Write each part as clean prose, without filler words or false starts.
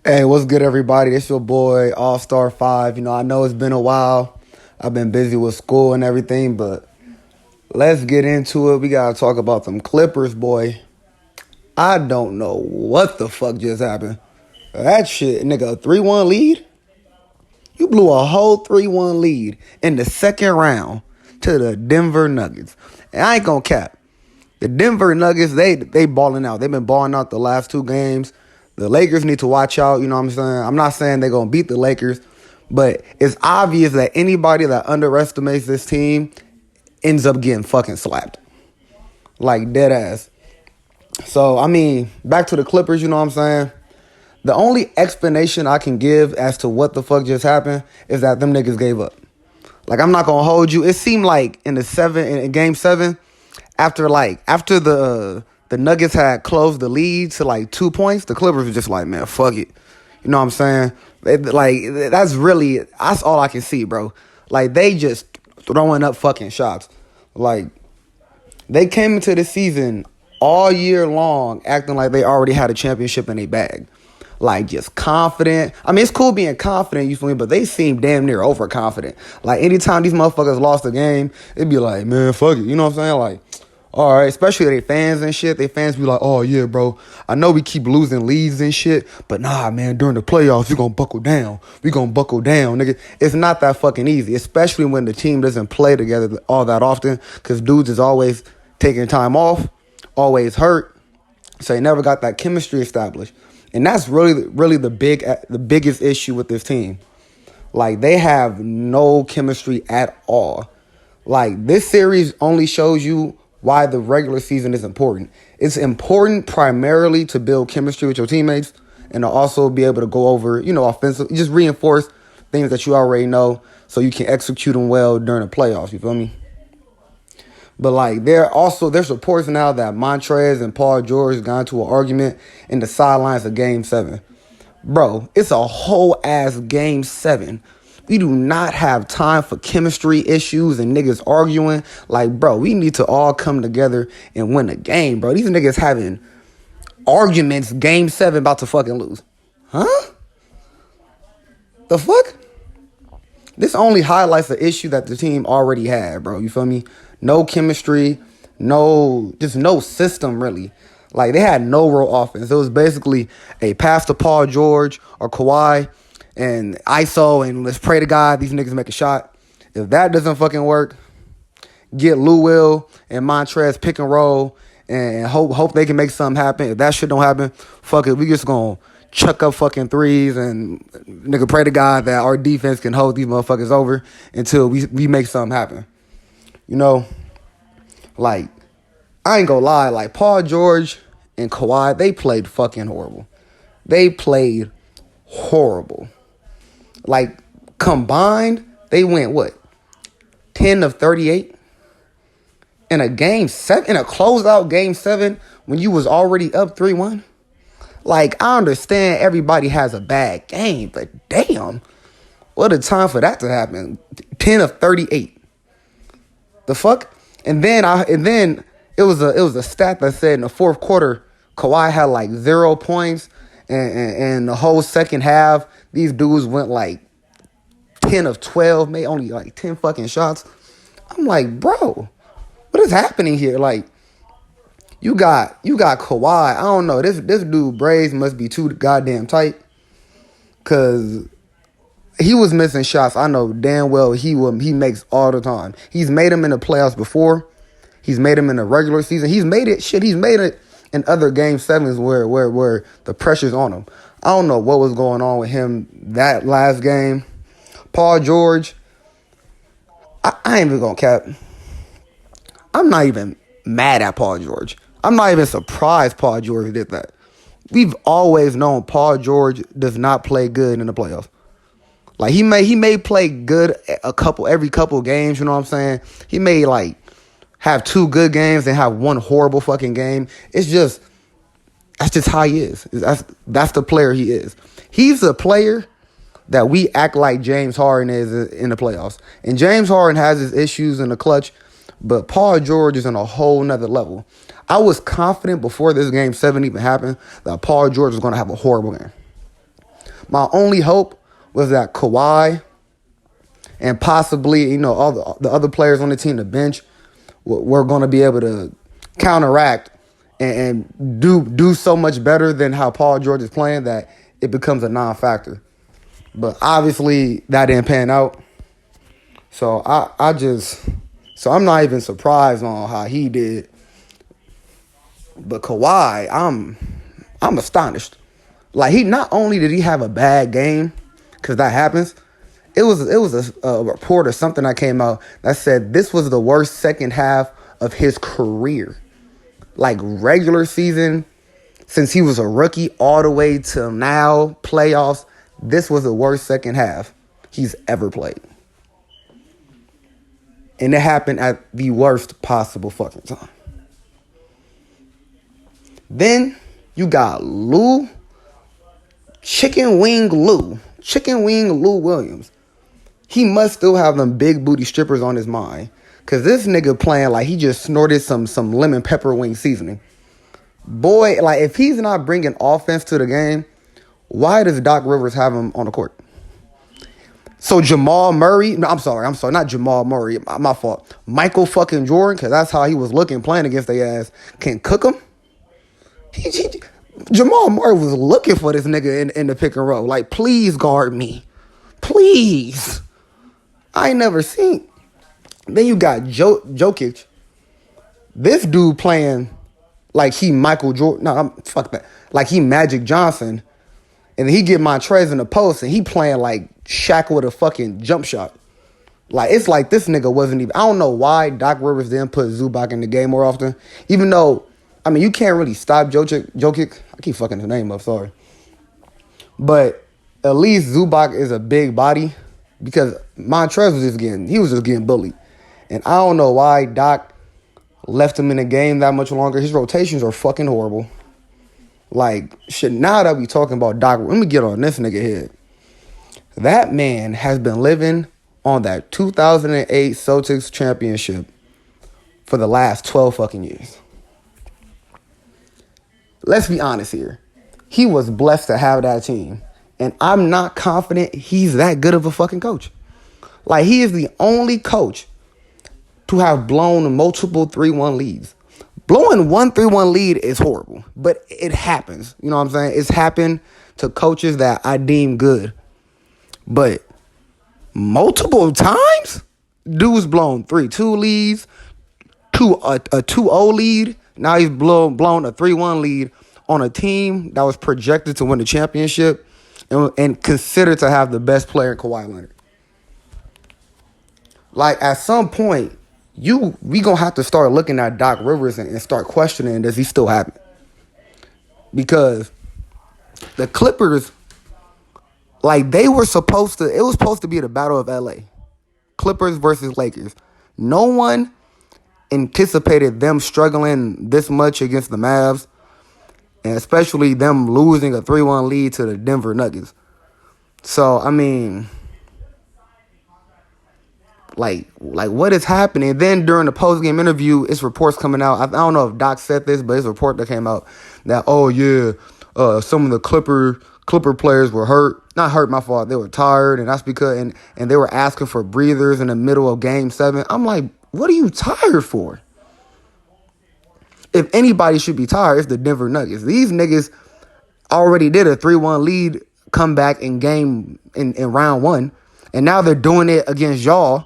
Hey, what's good, everybody? It's your boy, All Star 5. I know it's been a while. I've been busy with school and everything, but let's get into it. We got to talk about some Clippers, boy. I don't know what the fuck just happened. That shit, nigga, a 3-1 lead? You blew a whole 3-1 lead in the second round to the Denver Nuggets. And I ain't gonna cap. The Denver Nuggets, they balling out. They've been balling out the last two games. The Lakers need to watch out, you know what I'm saying? I'm not saying they're going to beat the Lakers, but it's obvious that anybody that underestimates this team ends up getting fucking slapped. Like, dead ass. So, back to the Clippers, you know what I'm saying? The only explanation I can give as to what the fuck just happened is that them niggas gave up. Like, I'm not going to hold you. It seemed like in game 7, after the Nuggets had closed the lead to like 2 points, the Clippers were just like, man, fuck it. You know what I'm saying? That's all I can see, bro. Like, they just throwing up fucking shots. Like, they came into the season all year long acting like they already had a championship in their bag. Like, just confident. It's cool being confident, you feel me? But they seem damn near overconfident. Like, anytime these motherfuckers lost a game, it'd be like, man, fuck it. You know what I'm saying? Like, all right, especially their fans and shit. Their fans be like, oh, yeah, bro, I know we keep losing leads and shit, but nah, man, during the playoffs, we gonna buckle down. We gonna buckle down, nigga. It's not that fucking easy, especially when the team doesn't play together all that often, because dudes is always taking time off, always hurt, so they never got that chemistry established. And that's really the biggest issue with this team. Like, they have no chemistry at all. Like, this series only shows you why the regular season is important. It's important primarily to build chemistry with your teammates and to also be able to go over, offensive, just reinforce things that you already know so you can execute them well during the playoffs, you feel me? But, like, there's reports now that Montrez and Paul George got into an argument in the sidelines of Game 7. Bro, it's a whole ass Game 7. We do not have time for chemistry issues and niggas arguing. Like, bro, we need to all come together and win the game, bro. These niggas having arguments, Game 7 about to fucking lose. Huh? The fuck? This only highlights the issue that the team already had, bro. You feel me? No chemistry, no system, really. Like, they had no real offense. It was basically a pass to Paul George or Kawhi and ISO, and let's pray to God these niggas make a shot. If that doesn't fucking work, get Lou Will and Montrez pick and roll and hope they can make something happen. If that shit don't happen, fuck it. We just gonna chuck up fucking threes and nigga pray to God that our defense can hold these motherfuckers over until we make something happen. Like, I ain't gonna lie, like, Paul George and Kawhi, they played fucking horrible. They played horrible. Like, combined, they went, 10 of 38? In a Game 7, in a closeout Game 7, when you was already up 3-1? Like, I understand everybody has a bad game, but damn, what a time for that to happen. 10 of 38. The fuck? And then it was a stat that said in the fourth quarter, Kawhi had like 0 points, and the whole second half, these dudes went like 10 of 12, made only like 10 fucking shots. I'm like, bro, what is happening here? Like, you got Kawhi. I don't know. This dude braids must be too goddamn tight, cause he was missing shots. I know damn well he makes all the time. He's made them in the playoffs before. He's made them in the regular season. He's made it in other Game 7s where the pressure's on him. I don't know what was going on with him that last game. Paul George, I ain't even gonna cap. I'm not even mad at Paul George. I'm not even surprised Paul George did that. We've always known Paul George does not play good in the playoffs. Like, he may play good every couple games, you know what I'm saying? He may, like, have 2 good games and have 1 horrible fucking game. That's just how he is. That's the player he is. He's a player that we act like James Harden is in the playoffs. And James Harden has his issues in the clutch, but Paul George is on a whole nother level. I was confident before this Game 7 even happened that Paul George was going to have a horrible game. My only hope was that Kawhi and possibly, all the other players on the team, the bench, were going to be able to counteract and do so much better than how Paul George is playing that it becomes a non-factor. But obviously that didn't pan out. So I'm not even surprised on how he did. But Kawhi, I'm astonished. Like, he not only did he have a bad game, because that happens. It was a report or something that came out that said this was the worst second half of his career. Like, regular season, since he was a rookie all the way till now, playoffs, this was the worst second half he's ever played. And it happened at the worst possible fucking time. Then you got Chicken Wing Lou Williams. He must still have them big booty strippers on his mind. Because this nigga playing like he just snorted some lemon pepper wing seasoning. Boy, like, if he's not bringing offense to the game, why does Doc Rivers have him on the court? So Jamal Murray, no, I'm sorry, not Jamal Murray, my fault. Michael fucking Jordan, because that's how he was looking playing against their ass, can cook him? Jamal Murray was looking for this nigga in the pick and roll. Like, please guard me. Please. I ain't never seen. Then you got Jokic. This dude playing like he Michael Jordan. No, fuck that. Like he Magic Johnson. And he get Montrez in the post and he playing like Shaq with a fucking jump shot. Like, it's like this nigga wasn't even. I don't know why Doc Rivers didn't put Zubac in the game more often. Even though, I mean, you can't really stop Jokic. I keep fucking his name up, sorry. But at least Zubac is a big body because Montrez was just getting bullied. And I don't know why Doc left him in the game that much longer. His rotations are fucking horrible. Like, shit, now that we talking about Doc, let me get on this nigga head. That man has been living on that 2008 Celtics championship for the last 12 fucking years. Let's be honest here. He was blessed to have that team. And I'm not confident he's that good of a fucking coach. Like, he is the only coach to have blown multiple 3-1 leads. Blowing 3-1 lead is horrible, but it happens. You know what I'm saying? It's happened to coaches that I deem good. But multiple times, dude's blown 3-2 leads, a 2-0 lead. Now he's blown a 3-1 lead on a team that was projected to win the championship and considered to have the best player in Kawhi Leonard. Like, at some point, we gonna have to start looking at Doc Rivers and start questioning, does he still have it? Because the Clippers, like, it was supposed to be the Battle of LA. Clippers versus Lakers. No one anticipated them struggling this much against the Mavs, and especially them losing a 3-1 lead to the Denver Nuggets. So, I mean, like what is happening? Then during the post-game interview, it's reports coming out. I don't know if Doc said this, but it's a report that came out that, some of the Clipper players were hurt. Not hurt, my fault. They were tired, and that's because and they were asking for breathers in the middle of Game 7. I'm like, what are you tired for? If anybody should be tired, it's the Denver Nuggets. These niggas already did a 3-1 lead comeback in round 1, and now they're doing it against y'all,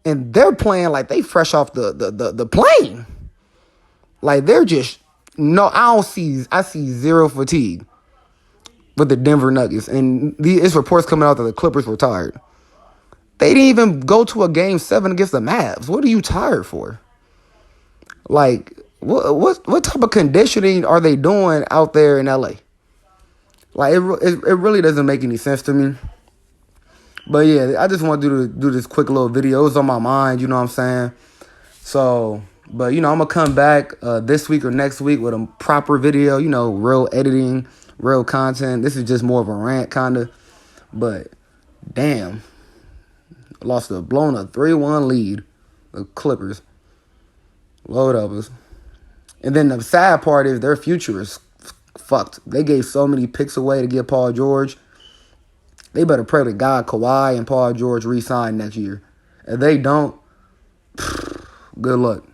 and they're playing like they fresh off the plane. Like, they're just I see zero fatigue with the Denver Nuggets, and it's reports coming out that the Clippers were tired. They didn't even go to a Game 7 against the Mavs. What are you tired for? Like, what type of conditioning are they doing out there in LA? Like, it really doesn't make any sense to me. But yeah, I just want to do this quick little video. It was on my mind, you know what I'm saying? So, but, I'm going to come back this week or next week with a proper video, real editing, real content. This is just more of a rant, kind of. But, damn. Blown a 3-1 lead. The Clippers. Load of us. And then the sad part is their future is fucked. They gave so many picks away to get Paul George. They better pray to God Kawhi and Paul George re-sign next year. If they don't, good luck.